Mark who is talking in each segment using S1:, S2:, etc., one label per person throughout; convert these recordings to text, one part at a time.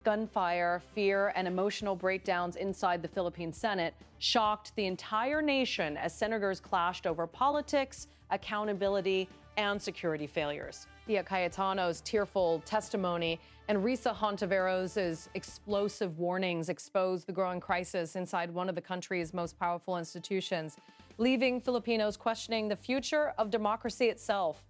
S1: Gunfire, fear, and emotional breakdowns inside the Philippine Senate shocked the entire nation as senators clashed over politics, accountability, and security failures. Pia Cayetano's tearful testimony and Risa Hontiveros' explosive warnings exposed the growing crisis inside one of the country's most powerful institutions, leaving Filipinos questioning the future of democracy itself.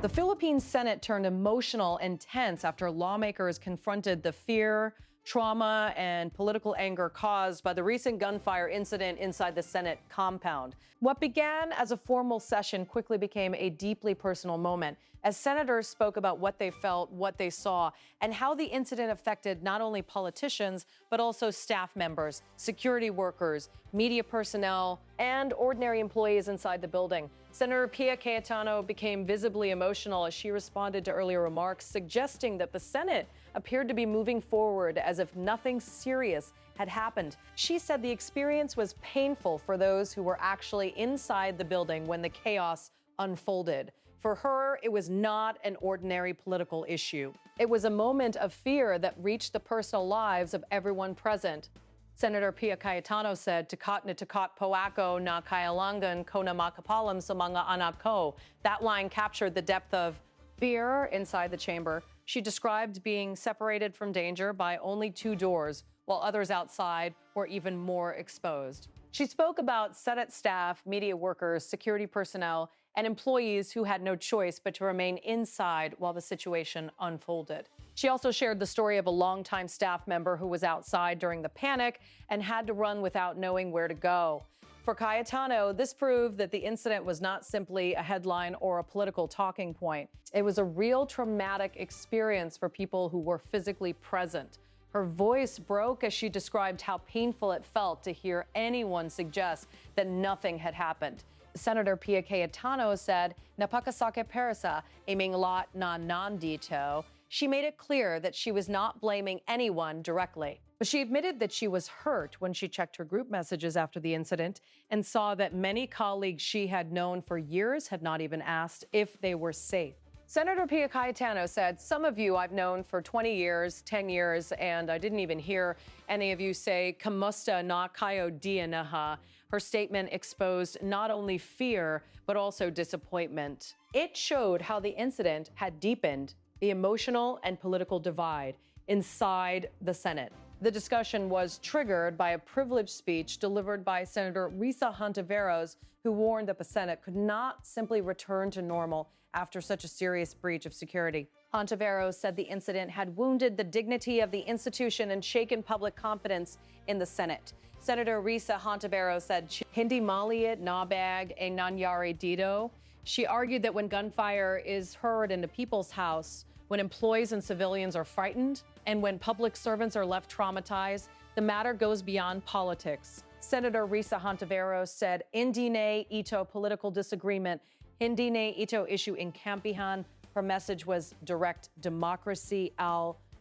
S1: The Philippine Senate turned emotional and tense after lawmakers confronted the fear, trauma, and political anger caused by the recent gunfire incident inside the Senate compound. What began as a formal session quickly became a deeply personal moment as senators spoke about what they felt, what they saw, and how the incident affected not only politicians, but also staff members, security workers, media personnel, and ordinary employees inside the building. Senator Pia Cayetano became visibly emotional as she responded to earlier remarks, suggesting that the Senate appeared to be moving forward as if nothing serious had happened. She said the experience was painful for those who were actually inside the building when the chaos unfolded. For her, it was not an ordinary political issue. It was a moment of fear that reached the personal lives of everyone present. Senator Pia Cayetano said, "Takat na takat po ako na kailangan ko na makapalam sa mga anak ko." That line captured the depth of fear inside the chamber. She described being separated from danger by only 2 doors, while others outside were even more exposed. She spoke about Senate staff, media workers, security personnel, and employees who had no choice but to remain inside while the situation unfolded. She also shared the story of a longtime staff member who was outside during the panic and had to run without knowing where to go. For Cayetano, this proved that the incident was not simply a headline or a political talking point. It was a real traumatic experience for people who were physically present. Her voice broke as she described how painful it felt to hear anyone suggest that nothing had happened. Senator Pia Cayetano said, "Napakasakit para sa aming lot na nandito." She made it clear that she was not blaming anyone directly. But she admitted that she was hurt when she checked her group messages after the incident and saw that many colleagues she had known for years had not even asked if they were safe. Senator Pia Cayetano said, "Some of you I've known for 20 years, 10 years, and I didn't even hear any of you say, 'Kamusta na kayo dianaha.'" Her statement exposed not only fear, but also disappointment. It showed how the incident had deepened the emotional and political divide inside the Senate. The discussion was triggered by a privileged speech delivered by Senator Risa Hontiveros, who warned that the Senate could not simply return to normal after such a serious breach of security. Hontiveros said the incident had wounded the dignity of the institution and shaken public confidence in the Senate. Senator Risa Hontiveros said, "Hindi maliit nabag ang nangyari dito." She argued that when gunfire is heard in a people's house, when employees and civilians are frightened, and when public servants are left traumatized, the matter goes beyond politics. Senator Risa Hontiveros said, "Hindi na ito political disagreement, hindi na ito issue in kampihan." Her message was direct democracy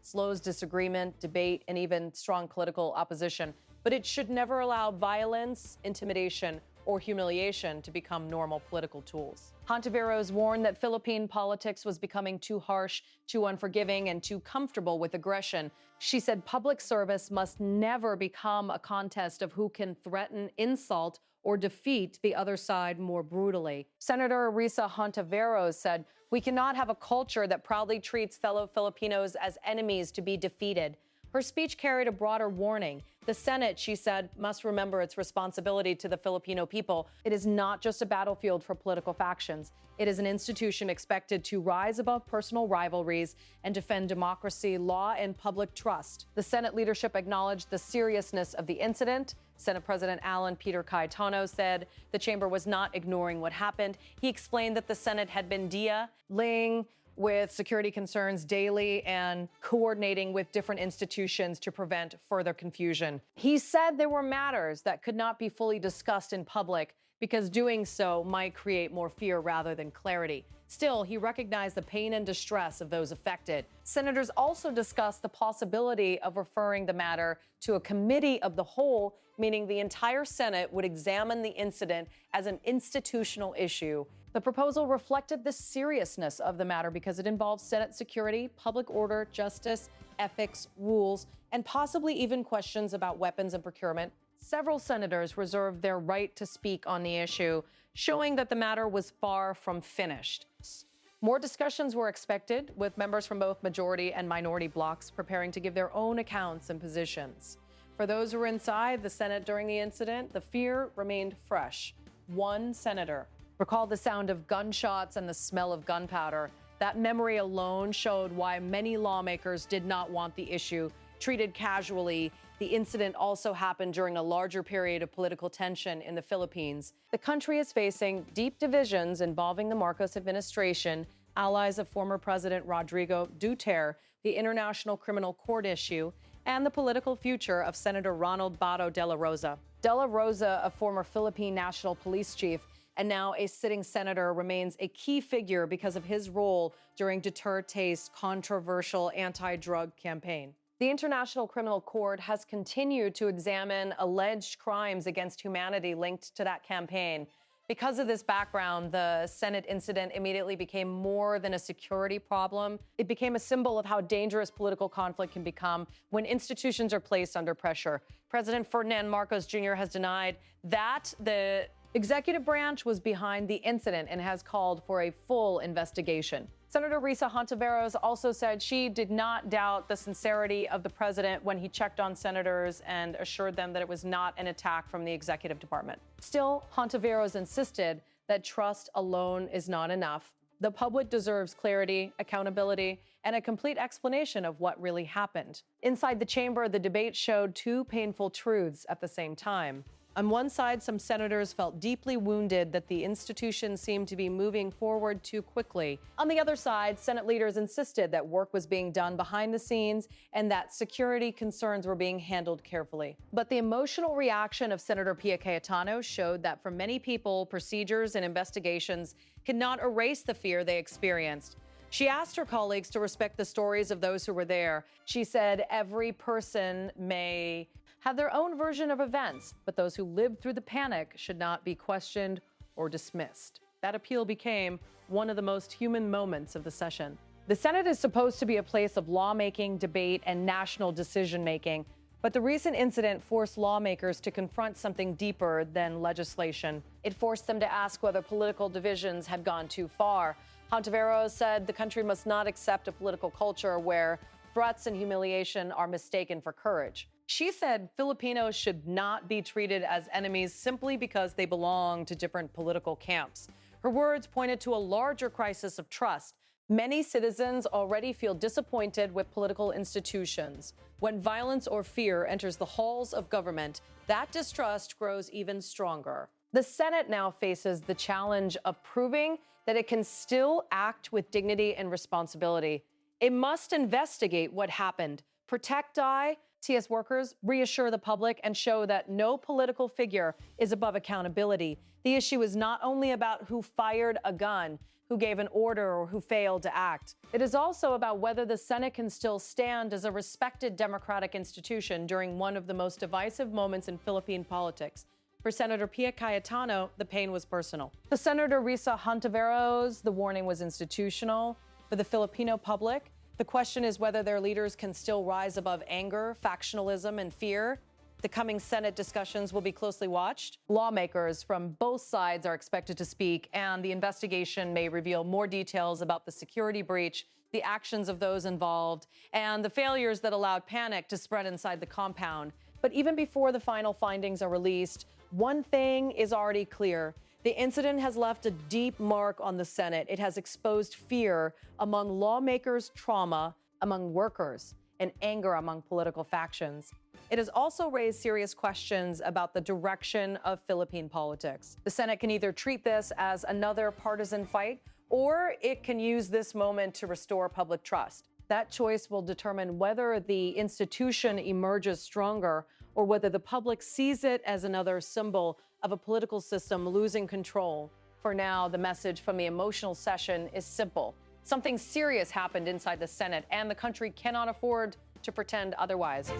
S1: slows disagreement, debate, and even strong political opposition. But it should never allow violence, intimidation, or humiliation to become normal political tools. Hontiveros warned that Philippine politics was becoming too harsh, too unforgiving, and too comfortable with aggression. She said public service must never become a contest of who can threaten, insult, or defeat the other side more brutally. Senator Risa Hontiveros said, "We cannot have a culture that proudly treats fellow Filipinos as enemies to be defeated." Her speech carried a broader warning. The Senate, she said, must remember its responsibility to the Filipino people. It is not just a battlefield for political factions. It is an institution expected to rise above personal rivalries and defend democracy, law, and public trust. The Senate leadership acknowledged the seriousness of the incident. Senate President Alan Peter Cayetano said the chamber was not ignoring what happened. He explained that the Senate had been dealing with security concerns daily and coordinating with different institutions to prevent further confusion. He said there were matters that could not be fully discussed in public because doing so might create more fear rather than clarity. Still, he recognized the pain and distress of those affected. Senators also discussed the possibility of referring the matter to a committee of the whole, meaning the entire Senate would examine the incident as an institutional issue The proposal reflected the seriousness of the matter because it involves Senate security, public order, justice, ethics, rules, and possibly even questions about weapons and procurement. Several senators reserved their right to speak on the issue, showing that the matter was far from finished. More discussions were expected, with members from both majority and minority blocs preparing to give their own accounts and positions. For those who were inside the Senate during the incident, the fear remained fresh. One senator recalled the sound of gunshots and the smell of gunpowder. That memory alone showed why many lawmakers did not want the issue treated casually. The incident also happened during a larger period of political tension in the Philippines. The country is facing deep divisions involving the Marcos administration, allies of former President Rodrigo Duterte, the International Criminal Court issue, and the political future of Senator Ronald Bato Dela Rosa. Dela Rosa, a former Philippine National Police Chief and now a sitting senator, remains a key figure because of his role during Duterte's controversial anti-drug campaign. The International Criminal Court has continued to examine alleged crimes against humanity linked to that campaign. Because of this background, the Senate incident immediately became more than a security problem. It became a symbol of how dangerous political conflict can become when institutions are placed under pressure. President Ferdinand Marcos Jr. has denied that the executive branch was behind the incident and has called for a full investigation. Senator Risa Hontiveros also said she did not doubt the sincerity of the president when he checked on senators and assured them that it was not an attack from the executive department. Still, Hontiveros insisted that trust alone is not enough. The public deserves clarity, accountability, and a complete explanation of what really happened. Inside the chamber, the debate showed two painful truths at the same time. On one side, some senators felt deeply wounded that the institution seemed to be moving forward too quickly. On the other side, Senate leaders insisted that work was being done behind the scenes and that security concerns were being handled carefully. But the emotional reaction of Senator Pia Cayetano showed that for many people, procedures and investigations cannot erase the fear they experienced. She asked her colleagues to respect the stories of those who were there. She said every person may have their own version of events, but those who lived through the panic should not be questioned or dismissed. That appeal became one of the most human moments of the session. The Senate is supposed to be a place of lawmaking, debate, and national decision-making, but the recent incident forced lawmakers to confront something deeper than legislation. It forced them to ask whether political divisions had gone too far. Hontiveros said the country must not accept a political culture where threats and humiliation are mistaken for courage. She said Filipinos should not be treated as enemies simply because they belong to different political camps. Her words pointed to a larger crisis of trust. Many citizens already feel disappointed with political institutions. When violence or fear enters the halls of government, that distrust grows even stronger. The Senate now faces the challenge of proving that it can still act with dignity and responsibility. It must investigate what happened, protect TS workers, reassure the public, and show that no political figure is above accountability. The issue is not only about who fired a gun, who gave an order, or who failed to act. It is also about whether the Senate can still stand as a respected democratic institution during one of the most divisive moments in Philippine politics. For Senator Pia Cayetano, the pain was personal. For Senator Risa Hontiveros, the warning was institutional. For the Filipino public, the question is whether their leaders can still rise above anger, factionalism, and fear. The coming Senate discussions will be closely watched. Lawmakers from both sides are expected to speak, and the investigation may reveal more details about the security breach, the actions of those involved, and the failures that allowed panic to spread inside the compound. But even before the final findings are released, one thing is already clear. The incident has left a deep mark on the Senate. It has exposed fear among lawmakers, trauma among workers, and anger among political factions. It has also raised serious questions about the direction of Philippine politics. The Senate can either treat this as another partisan fight, or it can use this moment to restore public trust. That choice will determine whether the institution emerges stronger or whether the public sees it as another symbol of a political system losing control. For now, the message from the emotional session is simple. Something serious happened inside the Senate, and the country cannot afford to pretend otherwise.